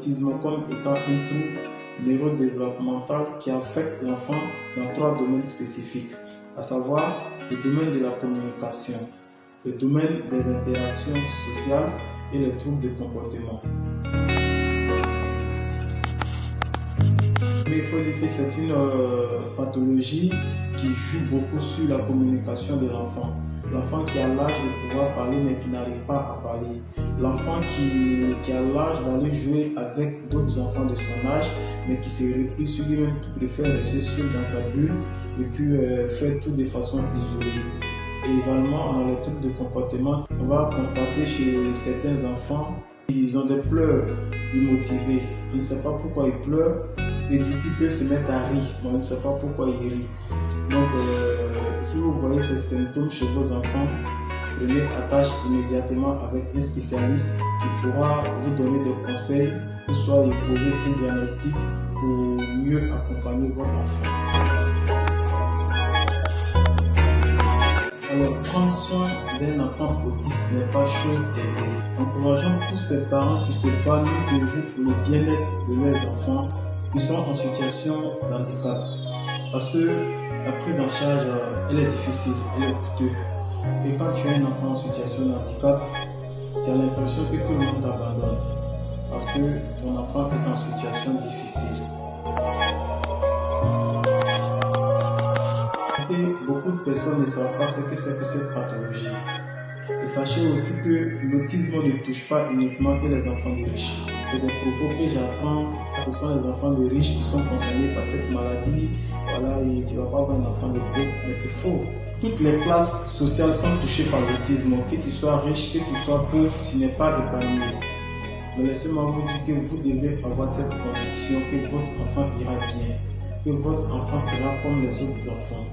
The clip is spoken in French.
l'autisme comme étant un trouble neurodéveloppemental qui affecte l'enfant dans 3 domaines spécifiques, à savoir le domaine de la communication, le domaine des interactions sociales et les troubles de comportement. Mais il faut dire que c'est une pathologie qui joue beaucoup sur la communication de l'enfant. L'enfant qui a l'âge de pouvoir parler mais qui n'arrive pas à parler. L'enfant qui a l'âge d'aller jouer avec d'autres enfants de son âge mais qui se replie sur lui-même, qui préfère rester seul dans sa bulle et puis faire tout de façon isolée. Et également, dans les troubles de comportement, on va constater chez certains enfants qu'ils ont des pleurs immotivées. On ne sait pas pourquoi ils pleurent et du coup ils peuvent se mettre à rire, mais on ne sait pas pourquoi ils rient. Donc, si vous voyez ces symptômes chez vos enfants, prenez attache immédiatement avec un spécialiste qui pourra vous donner des conseils ou soit y poser un diagnostic pour mieux accompagner votre enfant. Alors, prendre soin d'un enfant autiste n'est pas chose aisée. Encourageons tous ces parents qui se battent de vous pour le bien-être de leurs enfants qui sont en situation de handicap. Parce que la prise en charge, elle est difficile, elle est coûteuse. Et quand tu as un enfant en situation de handicap, tu as l'impression que tout le monde t'abandonne. Parce que ton enfant est en situation difficile. Et beaucoup de personnes ne savent pas ce que c'est que cette pathologie. Et sachez aussi que l'autisme ne touche pas uniquement que les enfants des riches. C'est des propos que j'apprends, ce sont les enfants de riches qui sont concernés par cette maladie. Voilà, et tu ne vas pas avoir un enfant de pauvre, mais c'est faux. Toutes les classes sociales sont touchées par l'autisme, que tu sois riche, que tu sois pauvre, tu n'es pas épargné. Mais laissez-moi vous dire que vous devez avoir cette conviction que votre enfant ira bien, que votre enfant sera comme les autres enfants.